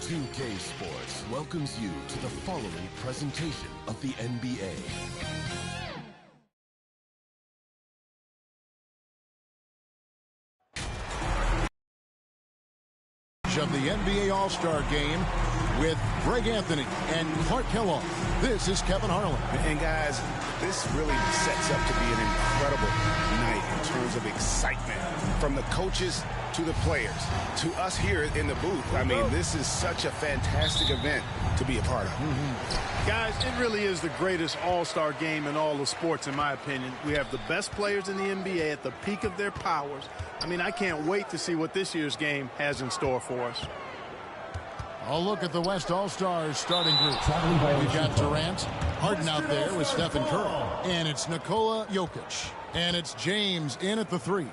2K Sports welcomes you to the following presentation of the NBA. Of the NBA All-Star Game with Greg Anthony and Clark Kellogg. This is Kevin Harlan. And guys, this really sets up to be an incredible night in terms of excitement from the coaches to the players to us here in the booth. I mean, this is such a fantastic event to be a part of. Guys, it really is the greatest all-star game in all of sports, in my opinion. We have the best players in the NBA at the peak of their powers. I mean, I can't wait to see what this year's game has in store for us. A look at the West All-Stars starting group. We've got Durant, Harden out there with Stephen Curry. And it's Nikola Jokic. And it's James in at the 3.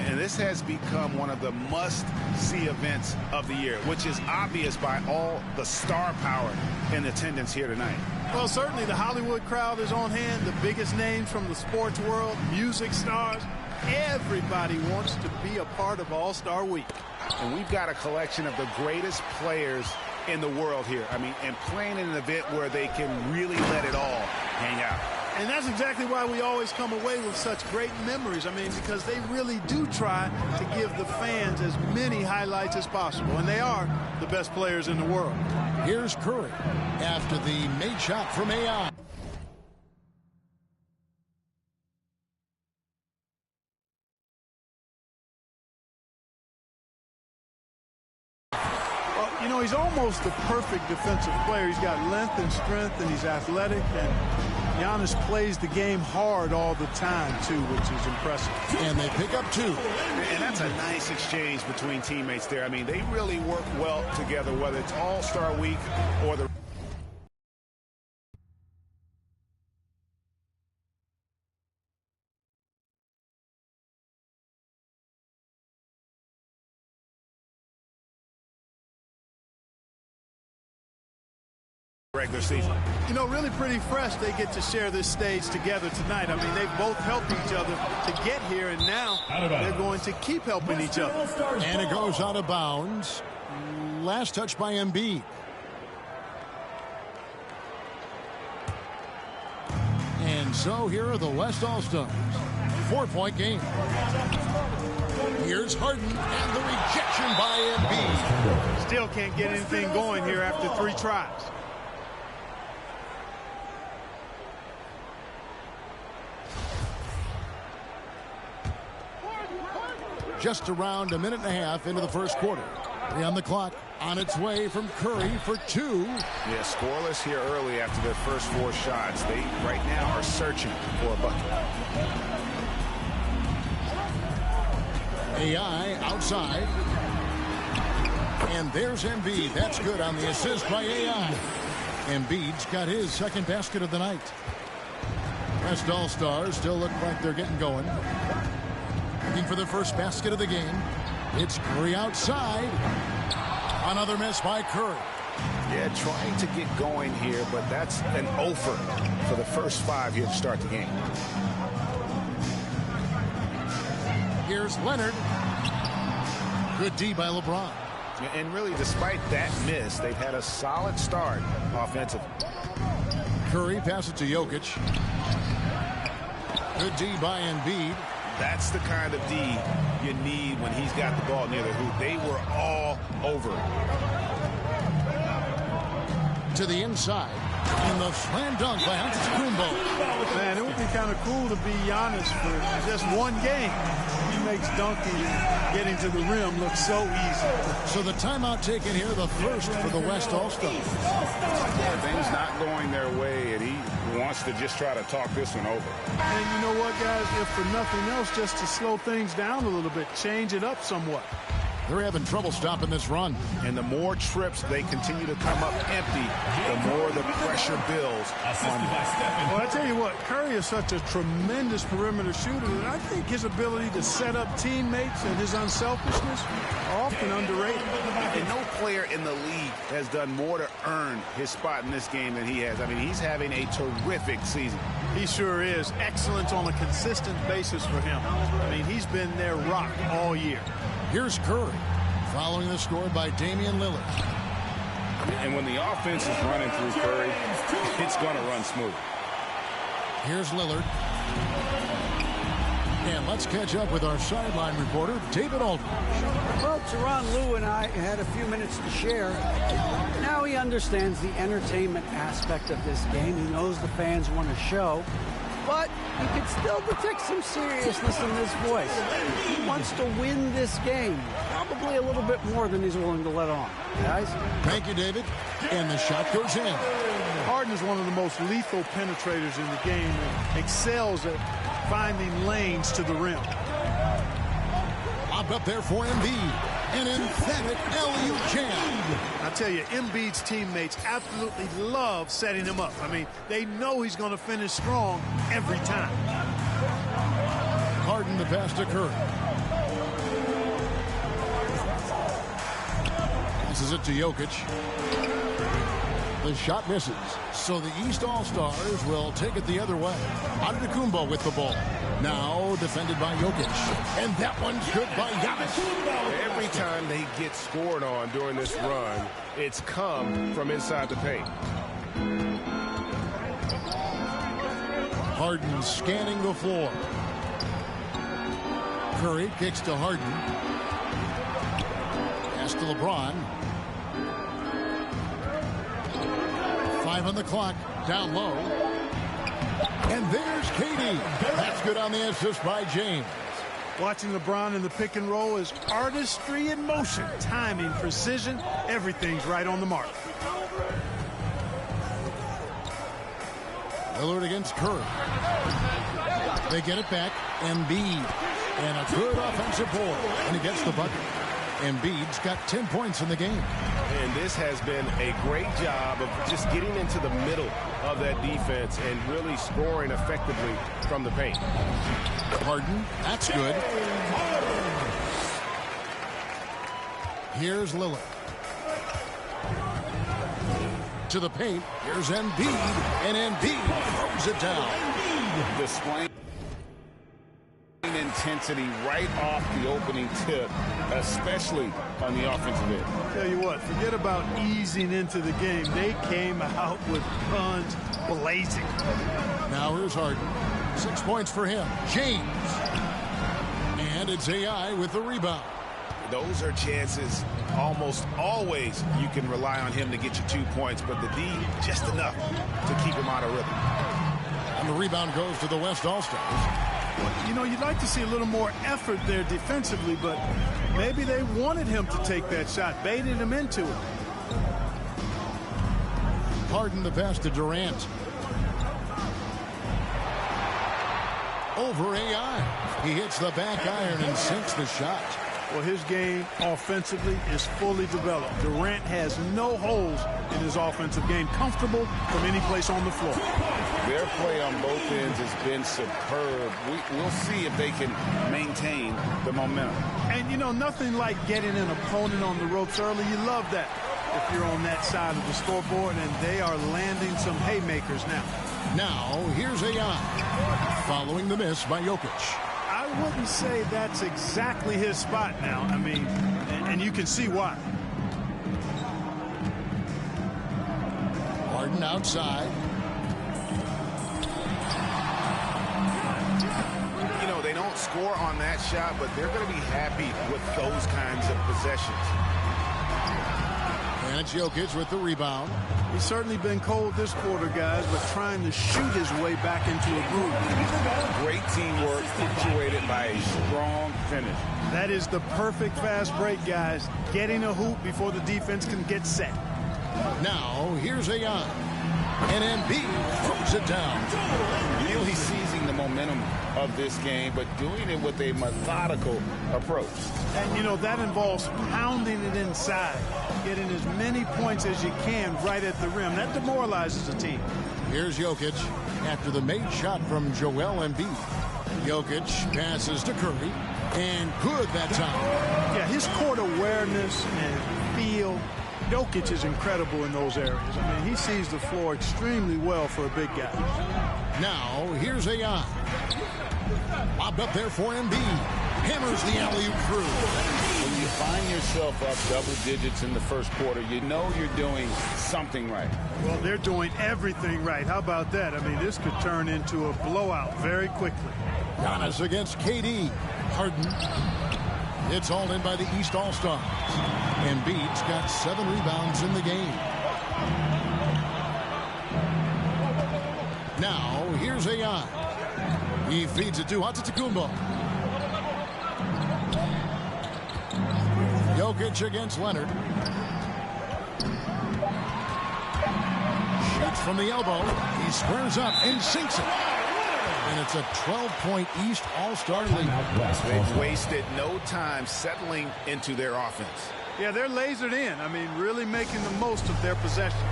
And this has become one of the must-see events of the year, which is obvious by all the star power in attendance here tonight. Well, certainly the Hollywood crowd is on hand, the biggest names from the sports world, music stars. Everybody wants to be a part of All-Star Week. And we've got a collection of the greatest players in the world here. I mean, and playing in an event where they can really let it all hang out. And that's exactly why we always come away with such great memories. I mean, because they really do try to give the fans as many highlights as possible. And they are the best players in the world. Here's Curry after the made shot from AI. Well, you know, he's almost the perfect defensive player. He's got length and strength, and he's athletic. And Giannis plays the game hard all the time, too, which is impressive. And they pick up 2. And that's a nice exchange between teammates there. I mean, they really work well together, whether it's All-Star Week or the... regular season. You know, really pretty fresh they get to share this stage together tonight. I mean, they both helped each other to get here, and now they're going to keep helping each other. And it goes out of bounds. Last touch by Embiid. And so here are the West All-Stars. 4-point game. Here's Harden and the rejection by Embiid. Still can't get anything going here after 3 tries. Just around a minute and a half into the first quarter. 3 on the clock. On its way from Curry for 2. Yeah, scoreless here early after their first 4 shots. They right now are searching for a bucket. AI outside. And there's Embiid. That's good on the assist by AI. Embiid's got his second basket of the night. West All-Stars still look like they're getting going. Looking for their first basket of the game. It's Curry outside. Another miss by Curry. Yeah, trying to get going here, but that's an offer for the first 5 here to start the game. Here's Leonard. Good D by LeBron. And really, despite that miss, they've had a solid start offensively. Curry passes to Jokic. Good D by Embiid. That's the kind of D you need when he's got the ball near the hoop. They were all over it. To the inside. And the slam dunk by Antetokounmpo. Man, it would be kind of cool to be Giannis for just one game. He makes dunking and getting to the rim look so easy. So the timeout taken here, the first for the West All-Stars. Yeah, things not going their way, and he wants to just try to talk this one over. And you know what, guys? If for nothing else, just to slow things down a little bit, change it up somewhat. They're having trouble stopping this run. And the more trips they continue to come up empty, the more the pressure builds on them. Well, I tell you what, Curry is such a tremendous perimeter shooter, and I think his ability to set up teammates and his unselfishness are often underrated. And no player in the league has done more to earn his spot in this game than he has. I mean, he's having a terrific season. He sure is. Excellence on a consistent basis for him. I mean, he's been their rock all year. Here's Curry, following the score by Damian Lillard. And when the offense is running through Curry, it's going to run smooth. Here's Lillard. And let's catch up with our sideline reporter, David Aldridge. Well, Tyronn Lue and I had a few minutes to share. Now he understands the entertainment aspect of this game. He knows the fans want a show. But you can still detect some seriousness in his voice. He wants to win this game, probably a little bit more than he's willing to let on. Guys? Thank you, David. And the shot goes in. Harden is one of the most lethal penetrators in the game and excels at finding lanes to the rim. Lobbed up there for Embiid. An emphatic alley-oop jam. I tell you, Embiid's teammates absolutely love setting him up. I mean, they know he's going to finish strong every time. Harden the pass to Curry. Passes it to Jokic. The shot misses. So the East All-Stars will take it the other way. Antetokounmpo with the ball. Now defended by Jokic. And that one's good by Giannis. Every time they get scored on during this run, it's come from inside the paint. Harden scanning the floor. Curry kicks to Harden. Pass to LeBron. 5 on the clock. Down low. And there's KD. That's good on the assist by James. Watching LeBron in the pick and roll is artistry in motion. Timing, precision, everything's right on the mark. Lillard against Curry. They get it back. Embiid. And a good offensive board. And he gets the bucket. Embiid's got 10 points in the game. And this has been a great job of just getting into the middle of that defense and really scoring effectively from the paint. Harden, that's good. Here's Lillard. To the paint. Here's Embiid. And Embiid throws it down. Displaying intensity right off the opening tip, especially on the offensive end. Tell you what, forget about easing into the game. They came out with guns blazing. Now here's Harden. 6 points for him. James. And it's AI with the rebound. Those are chances almost always you can rely on him to get you 2 points, but the D just enough to keep him out of rhythm. And the rebound goes to the West All-Stars. You know, you'd like to see a little more effort there defensively, but maybe they wanted him to take that shot, baited him into it. Harden the pass to Durant. Over AI. He hits the back iron and sinks the shot. Well, his game offensively is fully developed. Durant has no holes in his offensive game, comfortable from any place on the floor. Their play on both ends has been superb. We'll see if they can maintain the momentum. And, you know, nothing like getting an opponent on the ropes early. You love that if you're on that side of the scoreboard, and they are landing some haymakers now. Now, here's AI, following the miss by Jokic. I wouldn't say that's exactly his spot now. I mean, and you can see why. Harden outside. You know, they don't score on that shot, but they're going to be happy with those kinds of possessions. And it's Jokic with the rebound. He's certainly been cold this quarter, guys, but trying to shoot his way back into a groove. Great teamwork punctuated by a strong finish. That is the perfect fast break, guys. Getting a hoop before the defense can get set. Now, here's Zion. And Embiid throws it down. Really seizing the momentum of this game, but doing it with a methodical approach. And, you know, that involves pounding it inside, getting as many points as you can right at the rim. That demoralizes a team. Here's Jokic after the made shot from Joel Embiid. Jokic passes to Curry, and good that time. Yeah, his court awareness and feel, Jokic is incredible in those areas. I mean, he sees the floor extremely well for a big guy. Now, here's Zion. Lobbed up there for Embiid. Hammers the alley-oop through. When you find yourself up double digits in the first quarter, you know you're doing something right. Well, they're doing everything right. How about that? I mean, this could turn into a blowout very quickly. Giannis against KD. Harden. It's hauled in by the East All-Stars. Embiid's got 7 rebounds in the game. Now, here's Zion. He feeds it to Antetokounmpo. Jokic against Leonard. Shoots from the elbow. He squares up and sinks it. And it's a 12-point East All-Star lead. They've wasted no time settling into their offense. Yeah, they're lasered in. I mean, really making the most of their possessions.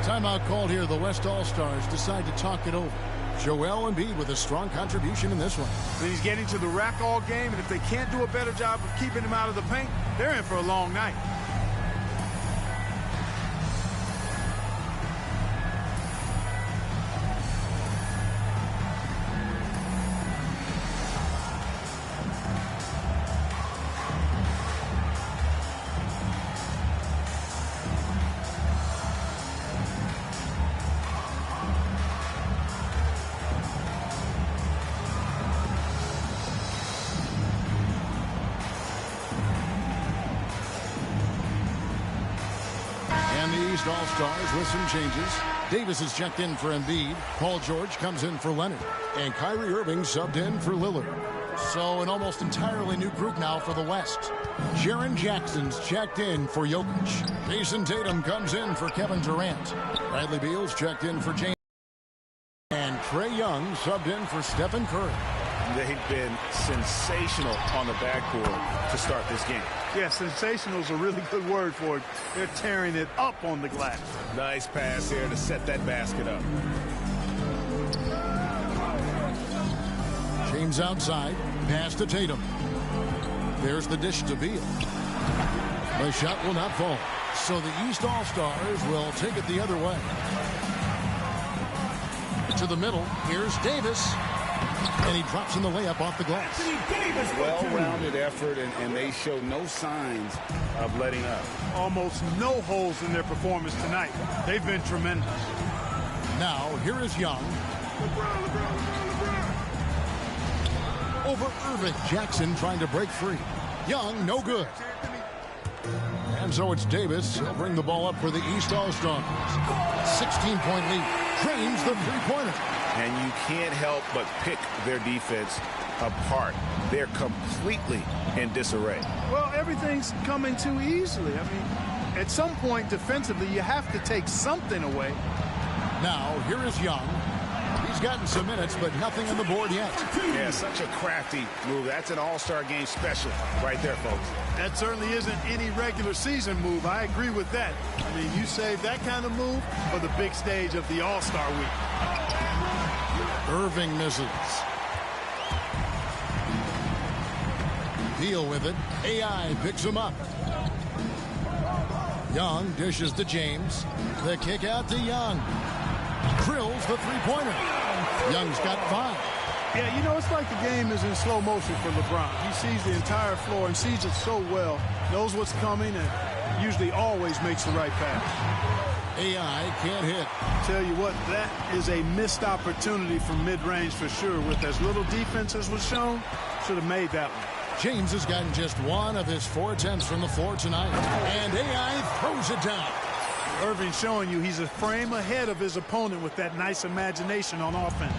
Timeout called here. The West All-Stars decide to talk it over. Joel Embiid with a strong contribution in this one. And he's getting to the rack all game, and if they can't do a better job of keeping him out of the paint, they're in for a long night. All-Stars with some changes. Davis is checked in for Embiid. Paul George comes in for Leonard. And Kyrie Irving subbed in for Lillard. So an almost entirely new group now for the West. Jaren Jackson's checked in for Jokic. Jason Tatum comes in for Kevin Durant. Bradley Beal's checked in for James. And Trae Young subbed in for Stephen Curry. They've been sensational on the backcourt to start this game. Yeah, sensational is a really good word for it. They're tearing it up on the glass. Nice pass here to set that basket up. James outside. Pass to Tatum. There's the dish to Beal. The shot will not fall. So the East All-Stars will take it the other way. To the middle. Here's Davis. And he drops in the layup off the glass. Well-rounded effort, and they show no signs of letting up. Almost no holes in their performance tonight. They've been tremendous. Now, here is Young. Over Irving. Jackson trying to break free. Young, no good. And so it's Davis. He'll bring the ball up for the East All-Stars. 16-point lead. Drains the three-pointer. And you can't help but pick their defense apart. They're completely in disarray. Well, everything's coming too easily. I mean, at some point defensively, you have to take something away. Now, here is Young. He's gotten some minutes, but nothing on the board yet. Yeah, such a crafty move. That's an all-star game special right there, folks. That certainly isn't any regular season move. I agree with that. I mean, you save that kind of move for the big stage of the All-Star week. Irving misses. Deal with it. AI picks him up. Young dishes to James. The kick out to Young. Drills the three-pointer. Young's got 5. Yeah, you know, it's like the game is in slow motion for LeBron. He sees the entire floor and sees it so well, knows what's coming, and usually always makes the right pass. AI can't hit. Tell you what, that is a missed opportunity from mid-range for sure. With as little defense as was shown, should have made that one. James has gotten just one of his 4 attempts from the floor tonight. And AI throws it down. Irving showing you he's a frame ahead of his opponent with that nice imagination on offense.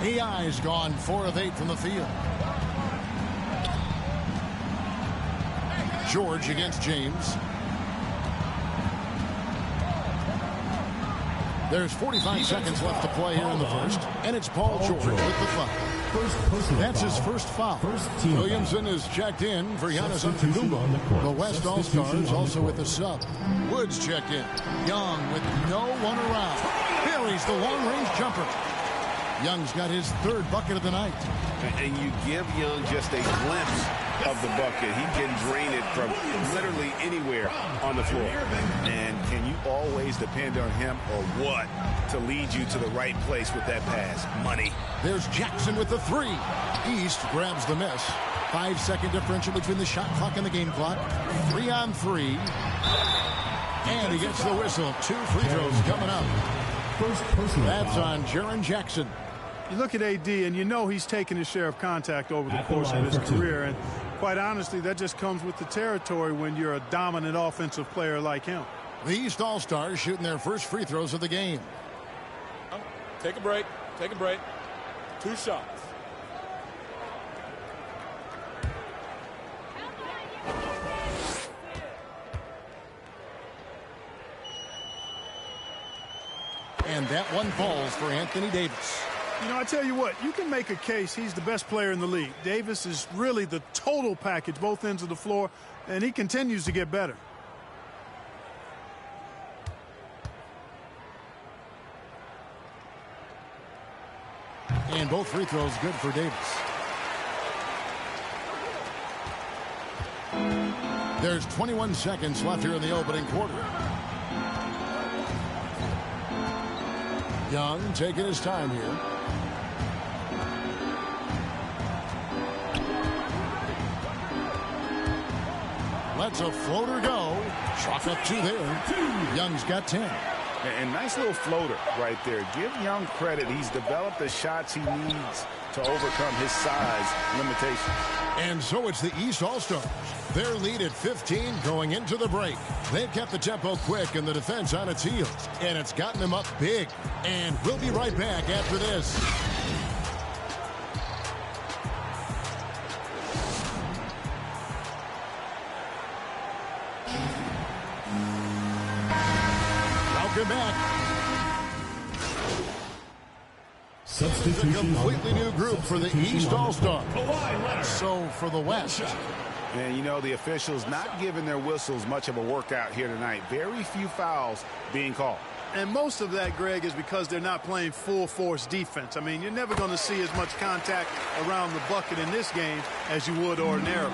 AI's gone 4 of 8 from the field. George against James. There's 45 seconds left to play here in the first, and it's Paul George with the foul. That's his first foul. Williamson is checked in for Giannis Antetokounmpo. The West All-Stars also with the sub. Woods checked in. Young with no one around. Buries the long-range jumper. Young's got his 3rd bucket of the night. And you give Young just a glimpse of the bucket. He can drain it from literally anywhere on the floor. And can you always depend on him or what to lead you to the right place with that pass? Money. There's Jackson with the 3. East grabs the miss. 5-second differential between the shot clock and the game clock. 3 on 3. And he gets the whistle. 2 free throws coming up. That's on Jaren Jackson. You look at AD, and you know he's taken his share of contact over the course of his career. And quite honestly, that just comes with the territory when you're a dominant offensive player like him. The East All-Stars shooting their first free throws of the game. Take a break. Take a break. 2 shots. And that one falls for Anthony Davis. You know, I tell you what, you can make a case he's the best player in the league. Davis is really the total package, both ends of the floor, and he continues to get better. And both free throws good for Davis. There's 21 seconds left here in the opening quarter. Young taking his time here. Lets a floater go. Chalk up 2 there. Young's got 10. And nice little floater right there. Give Young credit. He's developed the shots he needs to overcome his size limitations. And so it's the East All-Stars. Their lead at 15 going into the break. They've kept the tempo quick and the defense on its heels. And it's gotten them up big. And we'll be right back after this. Welcome back. It's a completely new group for the East All-Stars. So for the West. And you know, the officials not giving their whistles much of a workout here tonight. Very few fouls being called. And most of that, Greg, is because they're not playing full-force defense. I mean, you're never going to see as much contact around the bucket in this game as you would ordinarily.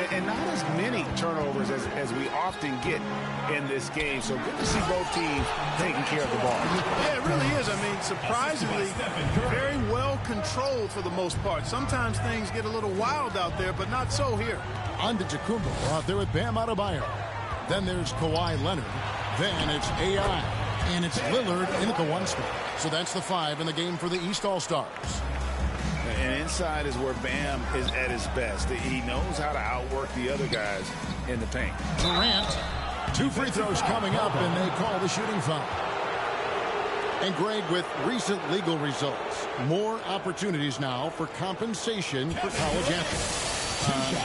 And not as many turnovers as we often get in this game. So good to see both teams taking care of the ball. Yeah, it really is. I mean, surprisingly, very well controlled for the most part. Sometimes things get a little wild out there, but not so here. Antetokounmpo out there with Bam Adebayo. Then there's Kawhi Leonard. Then it's AI. And it's Lillard in at the 1 spot. So that's the 5 in the game for the East All-Stars. And inside is where Bam is at his best. He knows how to outwork the other guys in the paint. Durant, 2 free throws coming up, and they call the shooting foul. And Greg, with recent legal results, more opportunities now for compensation for college athletes.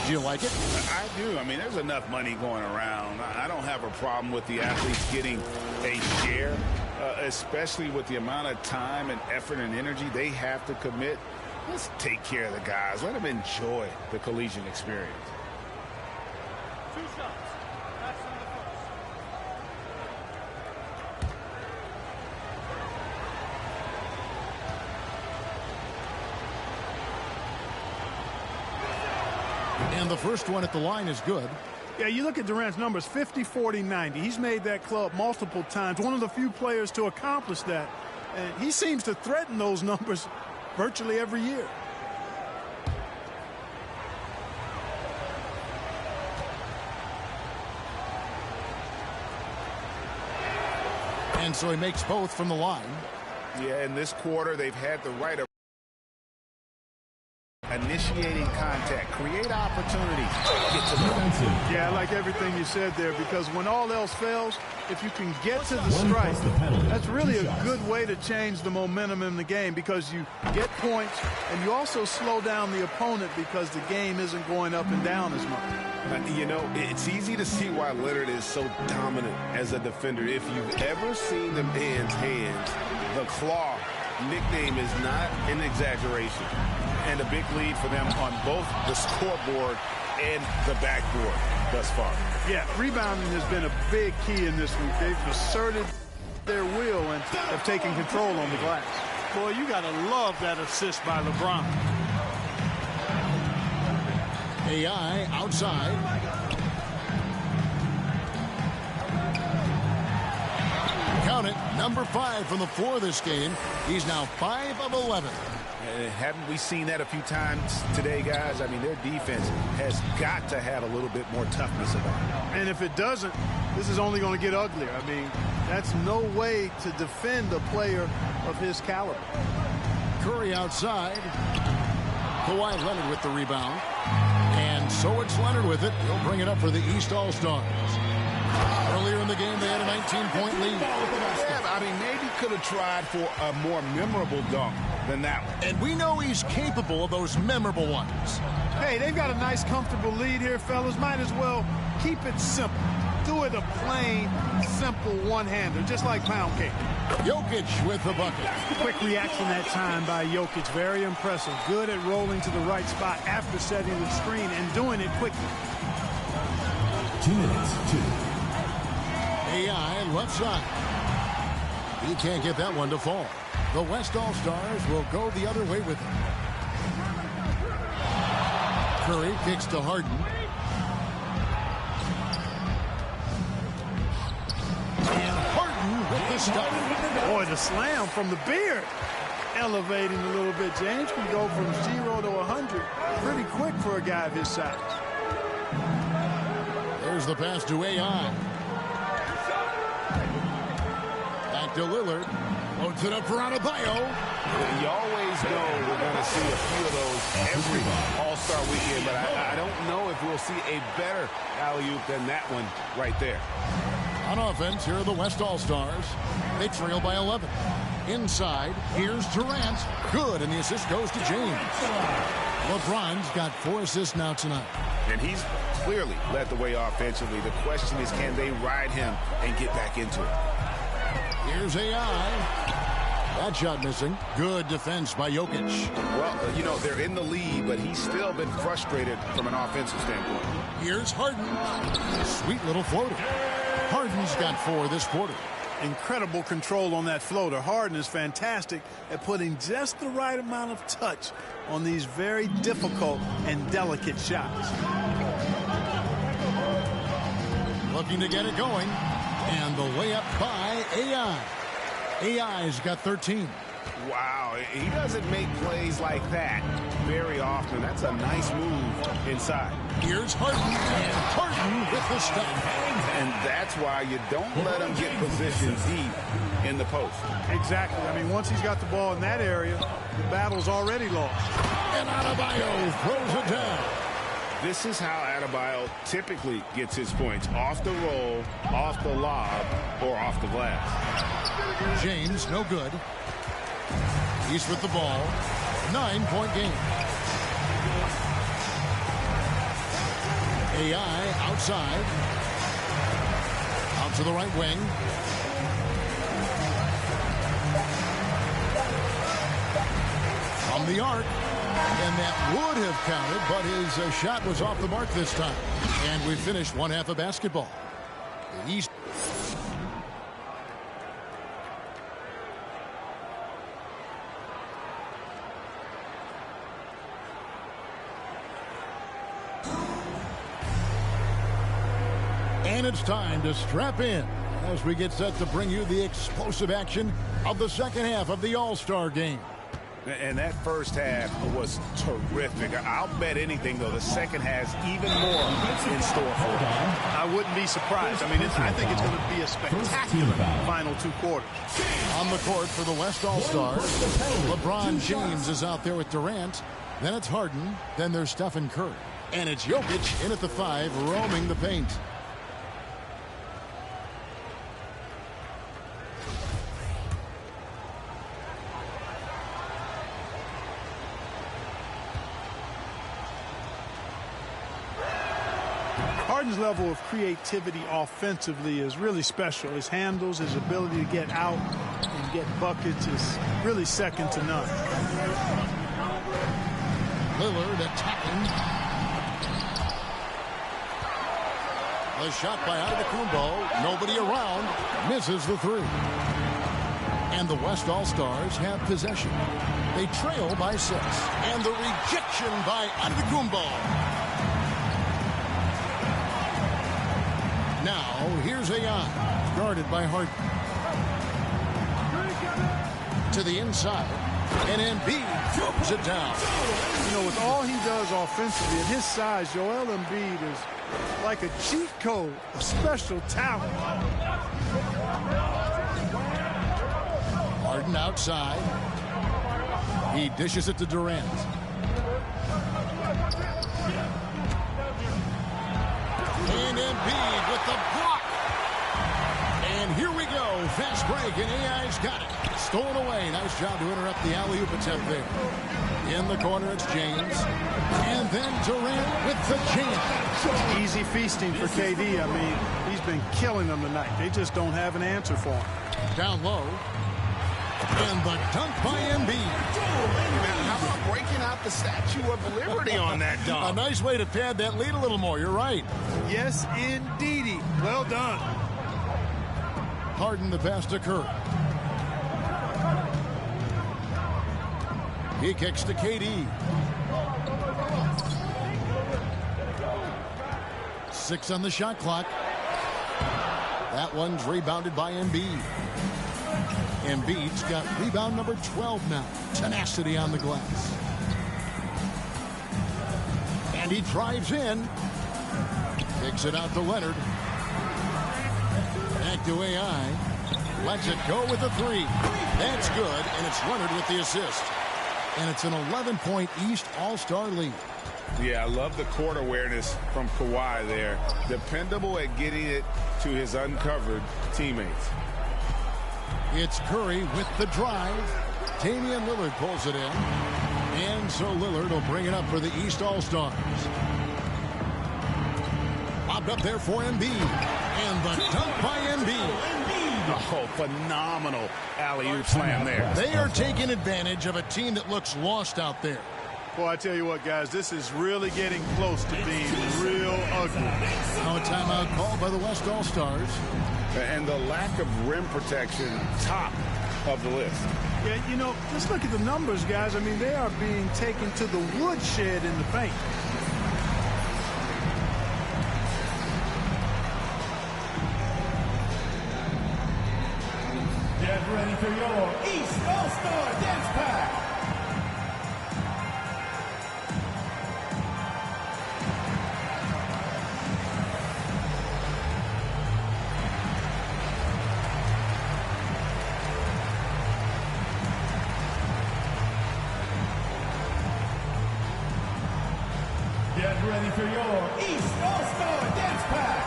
Do you like it? I do. I mean, there's enough money going around. I don't have a problem with the athletes getting a share, especially with the amount of time and effort and energy they have to commit. Let's take care of the guys. Let them enjoy the collegiate experience. 2 shots. That's on the first. And the first one at the line is good. Yeah, you look at Durant's numbers, 50, 40, 90. He's made that club multiple times. One of the few players to accomplish that. And he seems to threaten those numbers virtually every year. And so he makes both from the line. Yeah, in this quarter, they've had the right of initiating contact, create opportunity, get to the line. Yeah, I like everything you said there, because when all else fails, if you can get to the strike, that's really a good way to change the momentum in the game, because you get points and you also slow down the opponent because the game isn't going up and down as much. You know, it's easy to see why Leonard is so dominant as a defender. If you've ever seen the man's hands, the claw nickname is not an exaggeration. And a big lead for them on both the scoreboard and the backboard thus far. Yeah, rebounding has been a big key in this week. They've asserted their will and have taken control on the glass. Boy, you got to love that assist by LeBron. AI outside. Count it, number 5 from the floor this game. He's now 5 of 11. Haven't we seen that a few times today, guys? I mean, their defense has got to have a little bit more toughness about it. And if it doesn't, this is only going to get uglier. I mean, that's no way to defend a player of his caliber. Curry outside. Kawhi Leonard with the rebound. And so it's Leonard with it. He'll bring it up for the East All-Stars. Earlier in the game, they had a 19-point lead. Yeah, I mean, maybe could have tried for a more memorable dunk than that one. And we know he's capable of those memorable ones. Hey, they've got a nice, comfortable lead here, fellas. Might as well keep it simple. Do it a plain, simple one-hander, just like pound cake. Jokic with the bucket. Quick reaction that time by Jokic. Very impressive. Good at rolling to the right spot after setting the screen and doing it quickly. 2 minutes, 2. AI left side. He can't get that one to fall. The West All-Stars will go the other way with it. Curry kicks to Harden. And Harden with the stop. Boy, the slam from the beard. Elevating a little bit. James can go from 0 to 100 pretty quick for a guy of his size. There's the pass to AI. Back to Lillard. Loads it up for Adebayo. You always know we're going to see a few of those every All-Star weekend, but I don't know if we'll see a better alley-oop than that one right there. On offense, here are the West All-Stars. They trail by 11. Inside, here's Durant. Good, and the assist goes to James. LeBron's got 4 assists now tonight. And he's clearly led the way offensively. The question is, can they ride him and get back into it? Here's AI. That shot missing. Good defense by Jokic. Well, you know, they're in the lead, but he's still been frustrated from an offensive standpoint. Here's Harden. Sweet little floater. Harden's got 4 this quarter. Incredible control on that floater. Harden is fantastic at putting just the right amount of touch on these very difficult and delicate shots. Looking to get it going. And the layup by AI. AI's got 13. Wow, he doesn't make plays like that very often. That's a nice move inside. Here's Harden, and Harden with the stop. And that's why you don't let him get positioned deep in the post. Exactly. I mean, once he's got the ball in that area, the battle's already lost. And Adebayo throws it down. This is how Adebayo typically gets his points. Off the roll, off the lob, or off the glass. James, no good. He's with the ball. 9-point game. AI outside. Out to the right wing. From the arc. And that would have counted, but his shot was off the mark this time. And we finished one half of basketball. The East. And it's time to strap in as we get set to bring you the explosive action of the second half of the All-Star game. And that first half was terrific. I'll bet anything, though, the second has even more in store for them. I wouldn't be surprised. I mean, I think it's going to be a spectacular final 2 quarters. On the court for the West All-Stars, LeBron James is out there with Durant. Then it's Harden. Then there's Stephen Curry. And it's Jokic in at the 5, roaming the paint. Harden's level of creativity offensively is really special. His handles, his ability to get out and get buckets is really second to none. Lillard attacking. The shot by Antetokounmpo. Nobody around. Misses the 3. And the West All-Stars have possession. They trail by 6. And the rejection by Antetokounmpo. Now, here's AI, guarded by Harden. To the inside, and Embiid throws it down. You know, with all he does offensively, at his size, Joel Embiid is like a cheat code, a special talent. Harden outside. He dishes it to Durant. And Embiid with the block. And here we go. Fast break, and AI's got it. Stolen away. Nice job to interrupt the alley-oop attempt there. In the corner, it's James. And then Durant with the jam. Easy feasting for KD. I mean, he's been killing them tonight. They just don't have an answer for him. Down low. And the dunk by Embiid. How about breaking out the Statue of Liberty on that dunk? A nice way to pad that lead a little more. You're right. Yes, indeedy. Well done. Harden the pass to Curry. He kicks to KD. 6 on the shot clock. That one's rebounded by Embiid. Embiid's got rebound number 12 now. Tenacity on the glass. And he drives in. Kicks it out to Leonard. Back to AI. Lets it go with the 3. That's good, and it's Leonard with the assist. And it's an 11-point East All-Star lead. Yeah, I love the court awareness from Kawhi there. Dependable at getting it to his uncovered teammates. It's Curry with the drive. Damian Lillard pulls it in. And so Lillard will bring it up for the East All-Stars. Lobbed up there for Embiid. And the dunk by Embiid. Oh, phenomenal alley-oop slam there. They are taking advantage of a team that looks lost out there. Boy, I tell you what, guys, this is really getting close to being real ugly. Now a timeout called by the West All-Stars. And the lack of rim protection, top of the list. Yeah, you know, just look at the numbers, guys. I mean, they are being taken to the woodshed in the paint. Get ready for your East All-Star Dance Pack. Get ready for your East All-Star Dance Pack.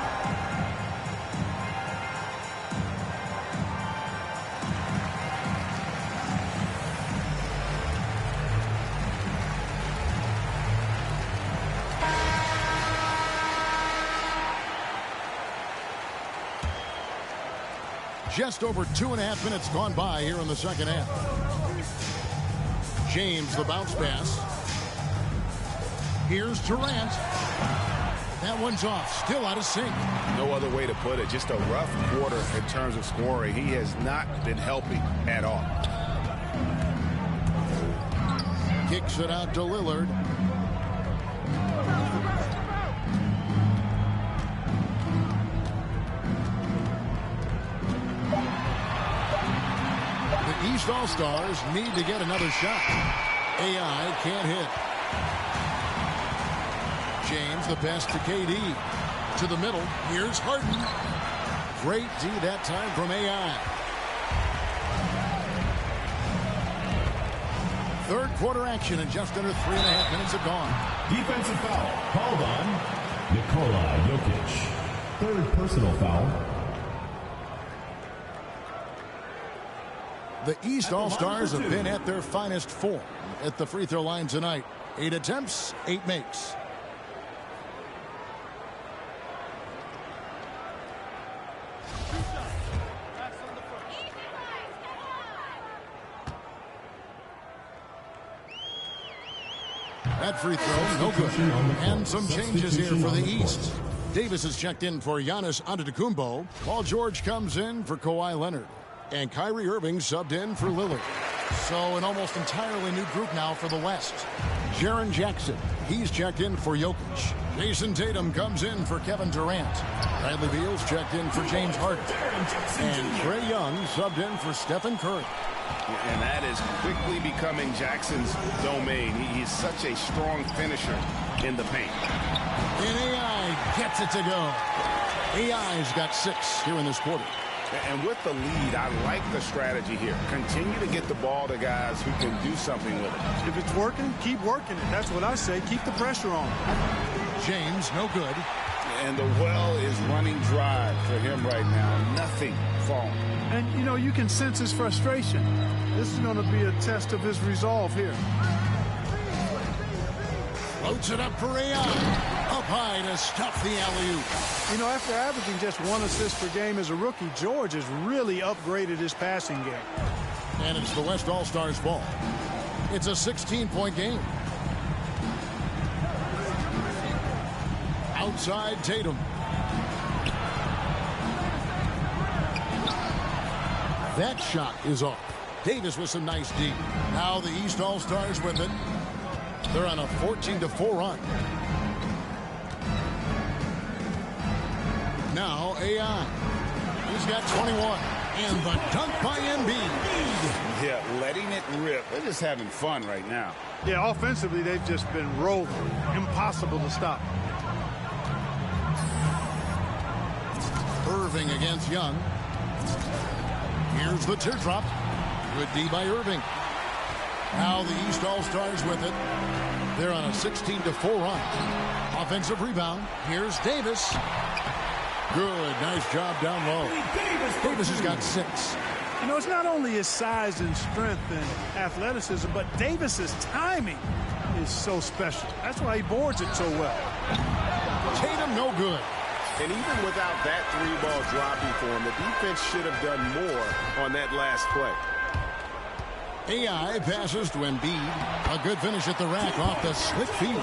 Just over 2.5 minutes gone by here in the second half. James, the bounce pass. Here's Durant. That one's off. Still out of sync. No other way to put it. Just a rough quarter in terms of scoring. He has not been helping at all. Kicks it out to Lillard. The East All-Stars need to get another shot. AI can't hit. James the pass to KD. To the middle. Here's Harden. Great D that time from AI. Third quarter action and just under 3.5 minutes have gone. Defensive foul called on Nikola Jokic. Third personal foul. The East All-Stars have been at their finest form at the free throw line tonight. 8 attempts, 8 makes. That free throw, no good. And some changes here for the East. Davis is checked in for Giannis Antetokounmpo. Paul George comes in for Kawhi Leonard. And Kyrie Irving subbed in for Lillard. So an almost entirely new group now for the West. Jaren Jackson, he's checked in for Jokic. Jason Tatum comes in for Kevin Durant. Bradley Beal's checked in for James Harden. And Trae Young subbed in for Stephen Curry. And that is quickly becoming Jackson's domain. He's such a strong finisher in the paint. And AI gets it to go. AI's got 6 here in this quarter. And with the lead, I like the strategy here. Continue to get the ball to guys who can do something with it. If it's working, keep working it. That's what I say. Keep the pressure on. James, no good. And the well is running dry for him right now. Nothing falling. And, you know, you can sense his frustration. This is going to be a test of his resolve here. Floats it up for AI. Up high to stuff the alley-oop. You know, after averaging just 1 assist per game as a rookie, George has really upgraded his passing game. And it's the West All-Stars ball. It's a 16-point game. Outside Tatum. That shot is off. Davis with some nice D. Now the East All-Stars with it. They're on a 14-4 run. Now AI. He's got 21. And the dunk by Embiid. Yeah, letting it rip. They're just having fun right now. Yeah, offensively, they've just been rolling. Impossible to stop. Irving against Young. Here's the teardrop. Good D by Irving. Now the East All-Stars with it. They're on a 16-4 run. Offensive rebound. Here's Davis. Good. Nice job down low. Davis has got 6. You know, it's not only his size and strength and athleticism, but Davis's timing is so special. That's why he boards it so well. Tatum, no good. And even without that 3-ball dropping for him, the defense should have done more on that last play. AI passes to Embiid. A good finish at the rack off the slick feed.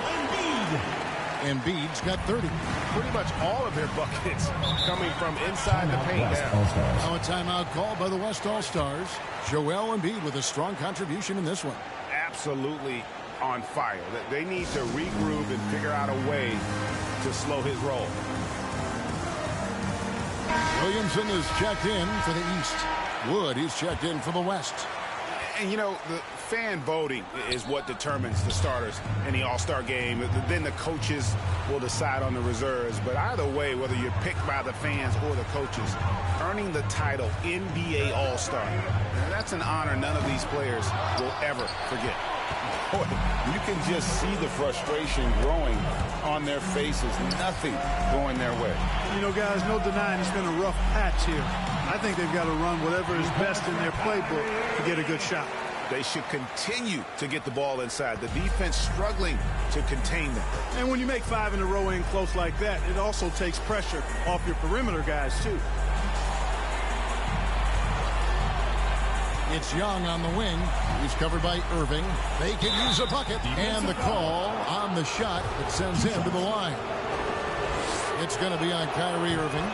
Embiid's got 30. Pretty much all of their buckets coming from inside the paint now. Now a timeout called by the West All-Stars. Joel Embiid with a strong contribution in this one. Absolutely on fire. They need to regroup and figure out a way to slow his roll. Williamson is checked in for the East. Wood, he's checked in for the West. And, you know, the fan voting is what determines the starters in the All-Star game. Then the coaches will decide on the reserves. But either way, whether you're picked by the fans or the coaches, earning the title NBA All-Star, that's an honor none of these players will ever forget. Boy, you can just see the frustration growing on their faces. Nothing going their way. You know, guys, no denying it's been a rough patch here. I think they've got to run whatever is best in their playbook to get a good shot. They should continue to get the ball inside. The defense struggling to contain them. And when you make 5 in a row in close like that, it also takes pressure off your perimeter guys, too. It's Young on the wing. He's covered by Irving. They could use a bucket. And the call on the shot that sends him to the line. It's going to be on Kyrie Irving.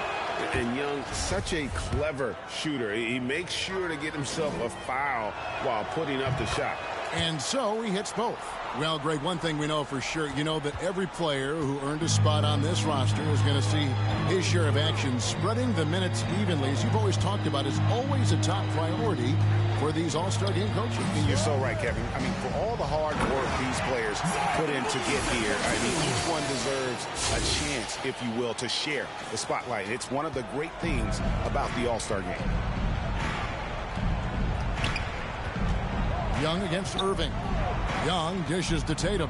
And Young, such a clever shooter. He makes sure to get himself a foul while putting up the shot. And so he hits both. Well, Greg, one thing we know for sure, you know that every player who earned a spot on this roster is going to see his share of action. Spreading the minutes evenly, as you've always talked about, is always a top priority for these All-Star game coaches. And you're so right, Kevin. I mean, for all the hard work these players put in to get here, I mean, each one deserves a chance, if you will, to share the spotlight. It's one of the great things about the All-Star game. Young against Irving. Young dishes to Tatum.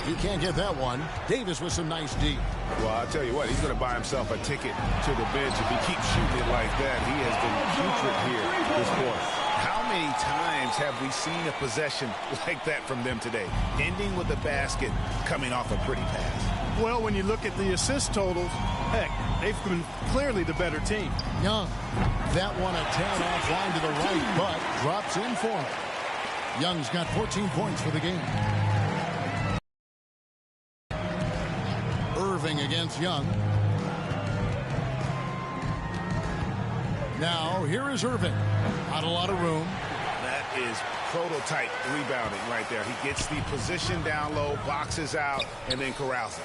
He can't get that one. Davis with some nice D. Well, I'll tell you what, he's going to buy himself a ticket to the bench. If he keeps shooting it like that, he has been putrid here this quarter. How many times have we seen a possession like that from them today? Ending with a basket, coming off a pretty pass. Well, when you look at the assist totals, heck, they've been clearly the better team. Young, that one a tad offline to the right, but drops in for him. Young's got 14 points for the game. Irving against Young. Now, here is Irving. Not a lot of room. That is prototype rebounding right there. He gets the position down low, boxes out, and then corrals it.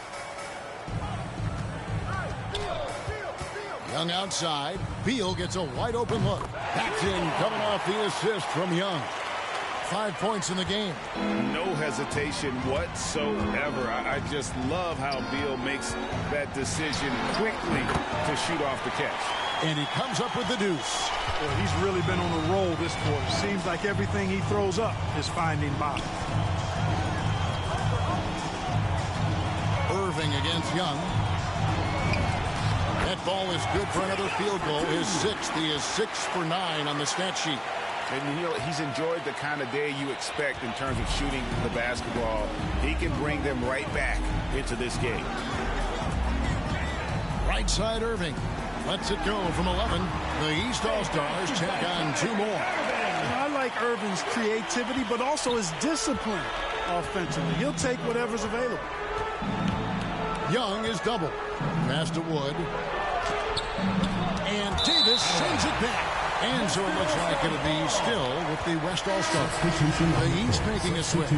Young outside. Beal gets a wide open look. That's in, coming off the assist from Young. 5 points in the game. No hesitation whatsoever. I just love how Beal makes that decision quickly to shoot off the catch. And he comes up with the deuce. Well, he's really been on a roll this quarter. Seems like everything he throws up is finding bottom. Irving against Young. That ball is good for another field goal. His sixth. He is 6 for 9 on the stat sheet. And, you know, he's enjoyed the kind of day you expect in terms of shooting the basketball. He can bring them right back into this game. Right side Irving. Lets it go from 11. The East All-Stars tack on 2 more. I like Irving's creativity, but also his discipline offensively. He'll take whatever's available. Young is double. Pass to Wood. And Davis sends it back. And so it looks like it'll be still with the West All-Stars. The East making a switch.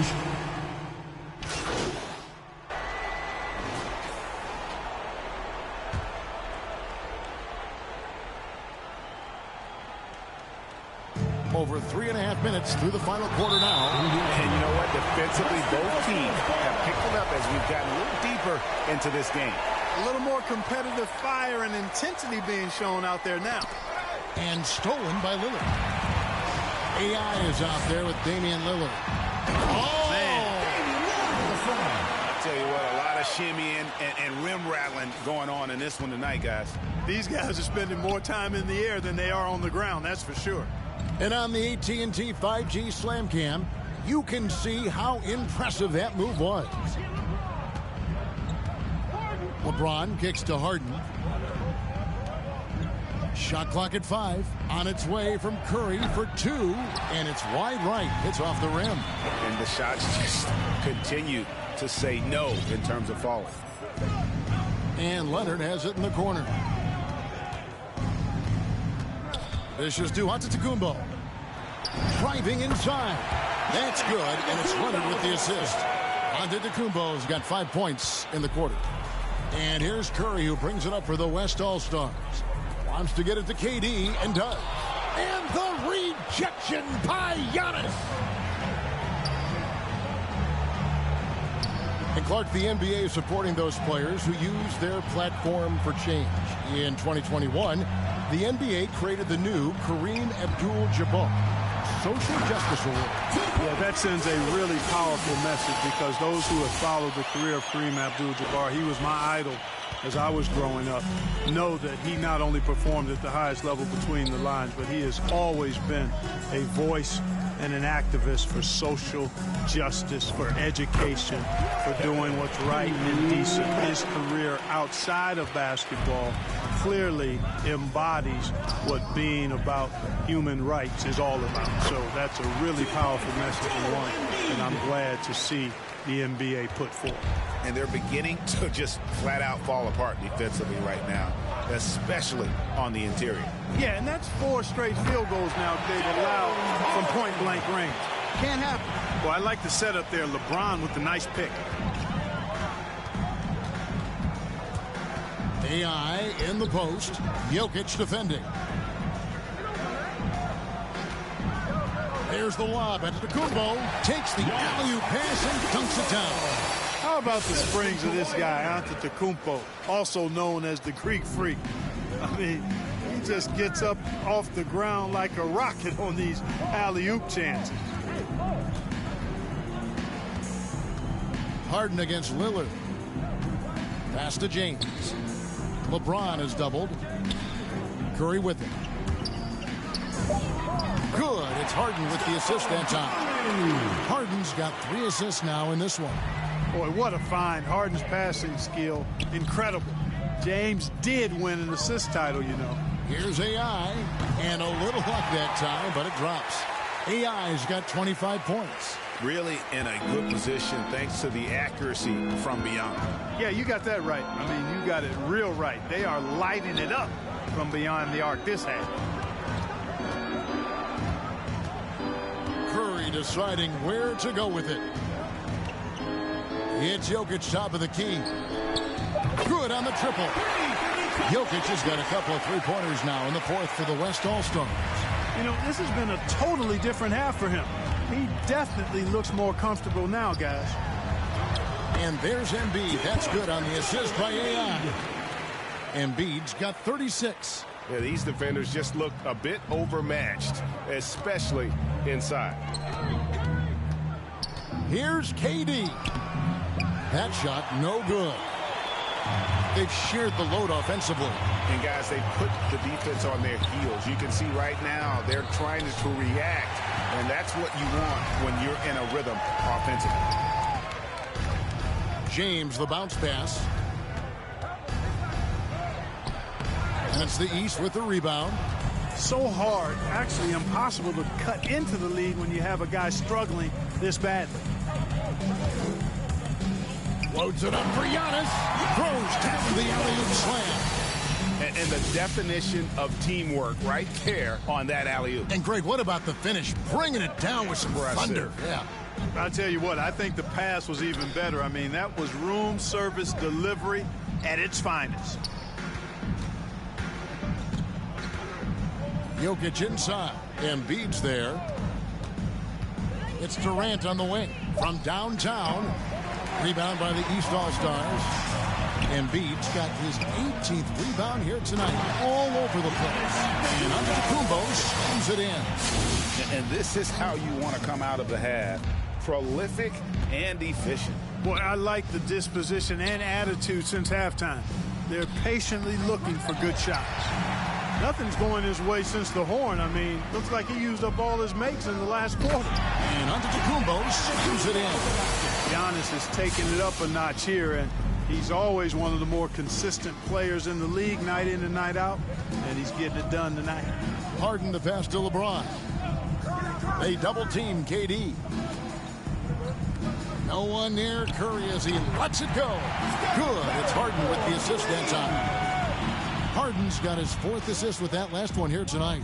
Over 3.5 minutes through the final quarter now. And you know what? Defensively, both teams have picked it up as we've gotten a little deeper into this game. A little more competitive fire and intensity being shown out there now. And stolen by Lillard. AI is out there with Damian Lillard. Oh! Man. I tell you what, a lot of shimmying and rim rattling going on in this one tonight, guys. These guys are spending more time in the air than they are on the ground, that's for sure. And on the AT&T 5G Slam Cam, you can see how impressive that move was. LeBron kicks to Harden. Shot clock at 5. On its way from Curry for 2. And it's wide right. It's off the rim. And the shots just continue to say no in terms of falling. And Leonard has it in the corner. Dishes to Antetokounmpo. Driving inside. That's good, and it's Leonard with the assist. Antetokounmpo's got 5 points in the quarter. And here's Curry, who brings it up for the West All-Stars. Wants to get it to KD, and does. And the rejection by Giannis. And Clark, the NBA is supporting those players who use their platform for change. In 2021, the NBA created the new Kareem Abdul-Jabbar Social Justice Award. Yeah, that sends a really powerful message because those who have followed the career of Kareem Abdul-Jabbar, he was my idol as I was growing up, know that he not only performed at the highest level between the lines, but he has always been a voice and an activist for social justice, for education, for doing what's right and decent. His career outside of basketball clearly embodies what being about human rights is all about. So that's a really powerful message, and I'm glad to see the NBA put forth. And they're beginning to just flat out fall apart defensively right now, especially on the interior. Yeah, and that's 4 straight field goals now they've allowed from point-blank range. Can't happen. Well, I like the setup there. LeBron with the nice pick. AI in the post. Jokic defending. There's the lob. Antetokounmpo takes the alley-oop pass and dunks it down. How about the springs of this guy, Antetokounmpo, also known as the Greek Freak? I mean, he just gets up off the ground like a rocket on these alley-oop chances. Harden against Lillard. Pass to James. LeBron is doubled. Curry with it. Good. It's Harden with the assist that time. Harden's got 3 assists now in this one. Boy, what a find. Harden's passing skill, incredible. James did win an assist title, you know. Here's AI, and a little luck that time, but it drops. AI's got 25 points. Really in a good position thanks to the accuracy from beyond. Yeah, you got that right. I mean, you got it real right. They are lighting it up from beyond the arc this half. Curry deciding where to go with it. It's Jokic top of the key. Good on the triple. Jokic has got a couple of 3-pointers now in the 4th for the West All-Stars. You know, this has been a totally different half for him. He definitely looks more comfortable now, guys. And there's Embiid. That's good on the assist by AI. Embiid's got 36. Yeah, these defenders just look a bit overmatched, especially inside. Here's KD. That shot, no good. They've shared the load offensively. And, guys, they put the defense on their heels. You can see right now they're trying to react, and that's what you want when you're in a rhythm offensively. James, the bounce pass. And it's the East with the rebound. So hard, actually impossible to cut into the lead when you have a guy struggling this badly. Loads it up for Giannis. Throws down the alley-oop slam. And the definition of teamwork right there on that alley-oop. And, Greg, what about the finish? Bringing it down with some thunder. Yeah. I'll tell you what, I think the pass was even better. I mean, that was room service delivery at its finest. Jokic inside. Embiid's there. It's Durant on the wing. From downtown. Rebound by the East All-Stars. Embiid's got his 18th rebound here tonight. All over the place. And Antetokounmpo slams it in. And this is how you want to come out of the half. Prolific and efficient. Boy, I like the disposition and attitude since halftime. They're patiently looking for good shots. Nothing's going his way since the horn. I mean, looks like he used up all his makes in the last quarter. And Antetokounmpo slams it in. Giannis has taken it up a notch here, and he's always one of the more consistent players in the league night in and night out, and he's getting it done tonight. Harden the pass to LeBron. They double-team KD. No one near Curry as he lets it go. Good. It's Harden with the assist that time. Harden's got his 4th assist with that last one here tonight.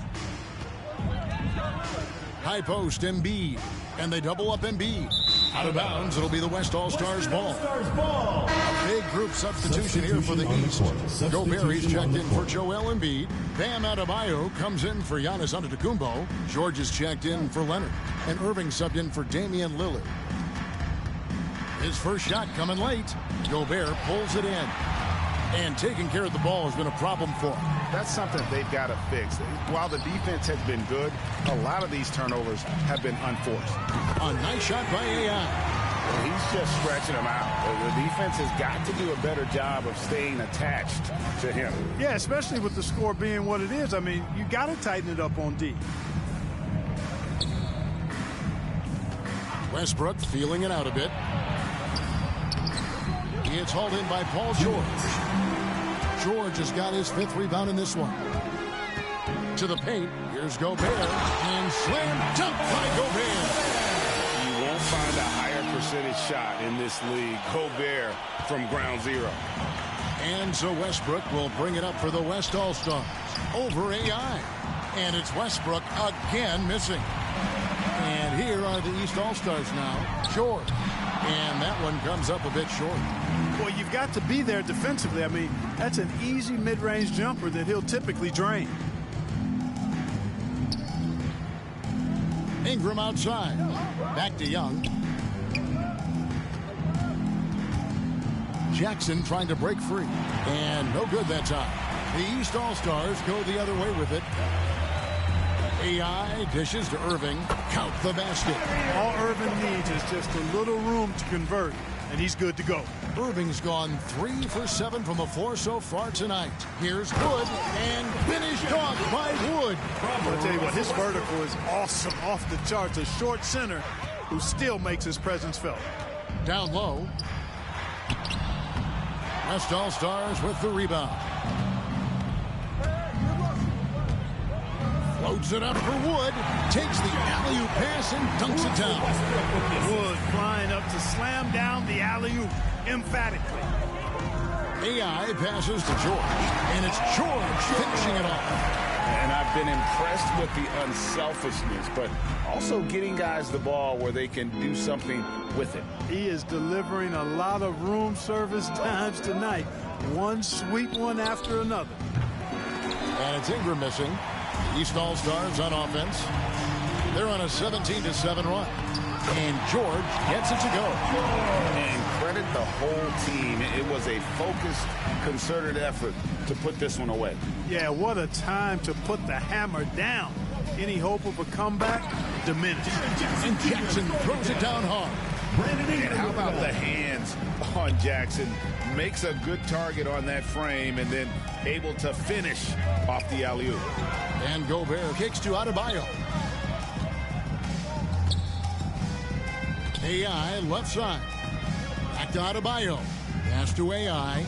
High post, Embiid. And they double up Embiid. Out of bounds, it'll be the West All-Stars ball. A big group substitution here for the East. Gobert checked in for Joel Embiid. Bam Adebayo comes in for Giannis Antetokounmpo. George is checked in for Leonard. And Irving subbed in for Damian Lillard. His first shot coming late. Gobert pulls it in. And taking care of the ball has been a problem for him. That's something they've got to fix. While the defense has been good, a lot of these turnovers have been unforced. A nice shot by AI. He's just stretching them out. The defense has got to do a better job of staying attached to him. Yeah, especially with the score being what it is. I mean, you got to tighten it up on D. Westbrook feeling it out a bit. It's hauled in by Paul George. George has got his 5th rebound in this one. To the paint. Here's Gobert. And slam dunk by Gobert. You won't find a higher percentage shot in this league. Gobert from ground zero. And so Westbrook will bring it up for the West All-Stars over AI. And it's Westbrook again missing. And here are the East All-Stars now. George. And that one comes up a bit short. Well, you've got to be there defensively. I mean, that's an easy mid-range jumper that he'll typically drain. Ingram outside. Back to Young. Jackson trying to break free. And no good that time. The East All-Stars go the other way with it. AI dishes to Irving. Count the basket. All Irving needs is just a little room to convert, and he's good to go. Irving's gone 3 for 7 from the floor so far tonight. Here's Wood, and finished off by Wood. I'll tell you what, his vertical is awesome, off the charts. A short center who still makes his presence felt. Down low. West All-Stars with the rebound. Floats it up for Wood. Takes the alley-oop pass and dunks it down. Wood flying up to slam down the alley-oop emphatically. AI passes to George. And it's George finishing it off. And I've been impressed with the unselfishness, but also getting guys the ball where they can do something with it. He is delivering a lot of room service times tonight. One sweet one after another. And it's Ingram missing. East All-Stars on offense. They're on a 17-7 run. And George gets it to go. And credit the whole team. It was a focused, concerted effort to put this one away. Yeah, what a time to put the hammer down. Any hope of a comeback? Diminished. And Jackson throws it down hard. And how about the hands on Jackson? Makes a good target on that frame and then able to finish off the alley-oop. And Gobert kicks to Adebayo. AI left side. Back to Adebayo. Pass to AI.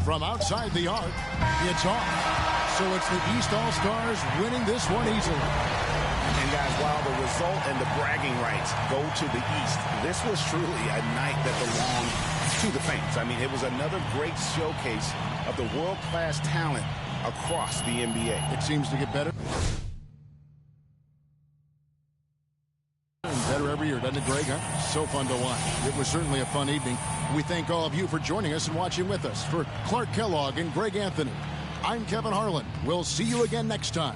From outside the arc, it's off. So it's the East All-Stars winning this one easily. And guys, while the result and the bragging rights go to the East, this was truly a night that belonged to the fans. I mean, it was another great showcase of the world-class talent across the NBA. It seems to get better. Better every year, doesn't it, Greg? Huh? So fun to watch. It was certainly a fun evening. We thank all of you for joining us and watching with us. For Clark Kellogg and Greg Anthony, I'm Kevin Harlan. We'll see you again next time